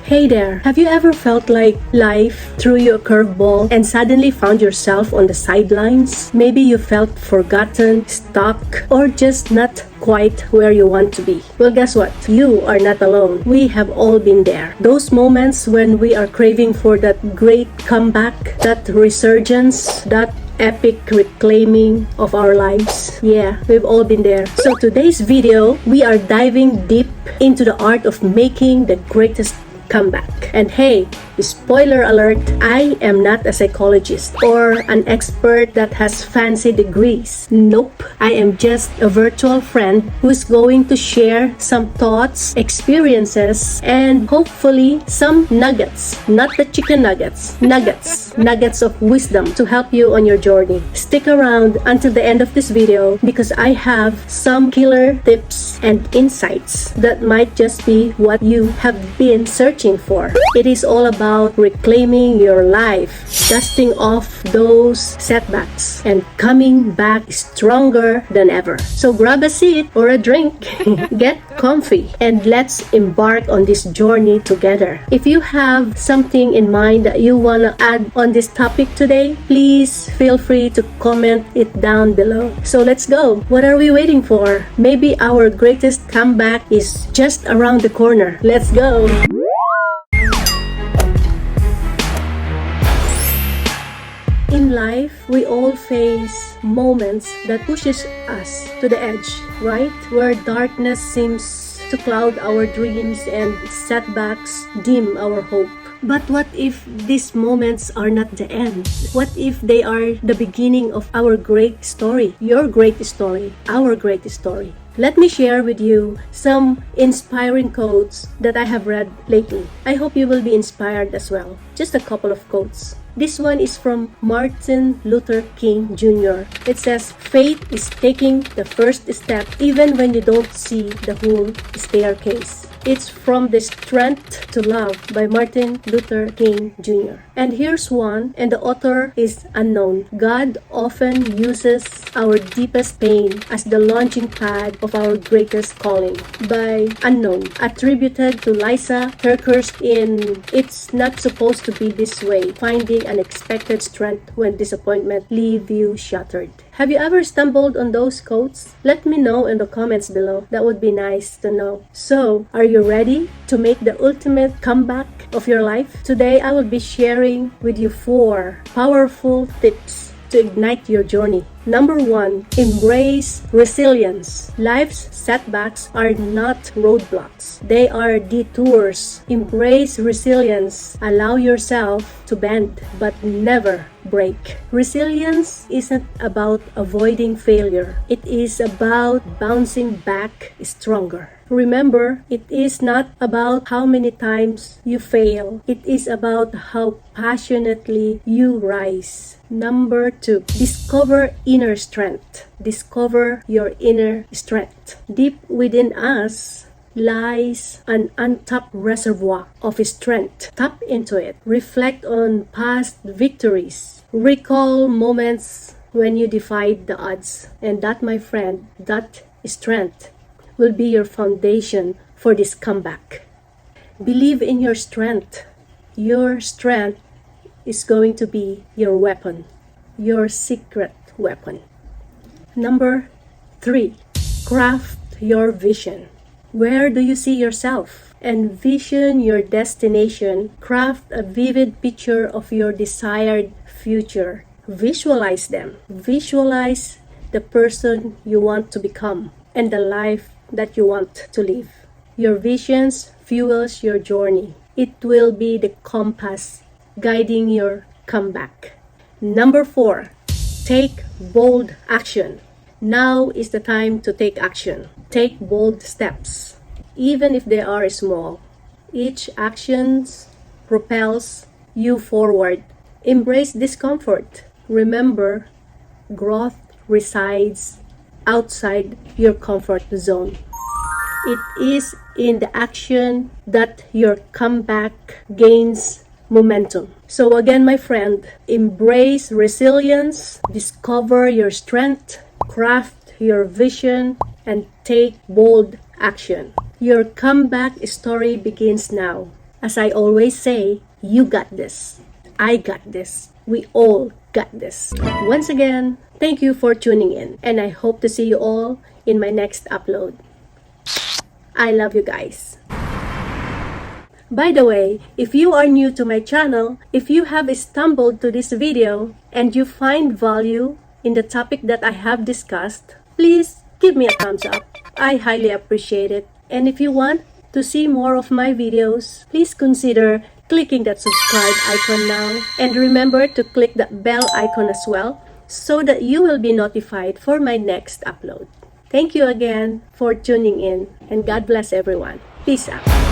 Hey there, have you ever felt like life threw you a curveball and suddenly found yourself on the sidelines? Maybe you felt forgotten, stuck, or just not quite where you want to be. Well, guess what? You are not alone. We have all been there. Those moments when we are craving for that great comeback, that resurgence, that epic reclaiming of our lives. Yeah, we've all been there. So today's video, we are diving deep into the art of making the greatest comeback. And hey, spoiler alert, I am not a psychologist or an expert that has fancy degrees. Nope, I am just a virtual friend who's going to share some thoughts, experiences, and hopefully some nuggets, not the chicken nuggets, nuggets of wisdom to help you on your journey. Stick around until the end of this video because I have some killer tips and insights that might just be what you have been searching for. It is all about reclaiming your life, dusting off those setbacks, and coming back stronger than ever. So grab a seat or a drink, get comfy, and let's embark on this journey together. If you have something in mind that you want to add on this topic today, please feel free to comment it down below. So let's go. What are we waiting for? Maybe our greatest comeback is just around the corner. Let's go. In life, we all face moments that pushes us to the edge, right? Where darkness seems to cloud our dreams and setbacks dim our hope. But what if these moments are not the end? What if they are the beginning of our great story? Your great story, our great story. Let me share with you some inspiring quotes that I have read lately. I hope you will be inspired as well. Just a couple of quotes. This one is from Martin Luther King Jr. It says, "Faith is taking the first step even when you don't see the whole staircase." It's from The Strength to Love by Martin Luther King Jr. And here's one, and the author is unknown. God often uses our deepest pain as the launching pad of our greatest calling by unknown. Attributed to Lisa TerKeurst in It's Not Supposed to Be This Way, Finding Unexpected Strength When Disappointment Leave You Shattered. Have you ever stumbled on those quotes? Let me know in the comments below. That would be nice to know. So, are you ready to make the ultimate comeback of your life? Today, I will be sharing with you 4 powerful tips to ignite your journey. Number 1, embrace resilience. Life's setbacks are not roadblocks. They are detours. Embrace resilience. Allow yourself to bend, but never break. Resilience isn't about avoiding failure. It is about bouncing back stronger. Remember, it is not about how many times you fail. It is about how passionately you rise. Number 2, discover inner strength. Discover your inner strength. Deep within us lies an untapped reservoir of strength. Tap into it. Reflect on past victories. Recall moments when you defied the odds. And that, my friend, that strength will be your foundation for this comeback. Believe in your strength. Your strength is going to be your weapon, your secret weapon. Number 3, craft your vision. Where do you see yourself? Envision your destination. Craft a vivid picture of your desired future. Visualize them. Visualize the person you want to become and the life that you want to live. Your visions fuels your journey. It will be the compass guiding your comeback. Number 4, take bold action. Now is the time to take action. Take bold steps, even if they are small. Each action propels you forward. Embrace discomfort. Remember, growth resides outside your comfort zone. It is in the action that your comeback gains momentum. So again, my friend, embrace resilience, discover your strength, craft your vision, and take bold action. Your comeback story begins now. As I always say, you got this. I got this. We all got this. Once again, thank you for tuning in, and I hope to see you all in my next upload. I love you guys. By the way, if you are new to my channel, if you have stumbled to this video and you find value in the topic that I have discussed, please give me a thumbs up. I highly appreciate it. And if you want to see more of my videos, please consider clicking that subscribe icon now. And remember to click that bell icon as well so that you will be notified for my next upload. Thank you again for tuning in, and God bless everyone. Peace out.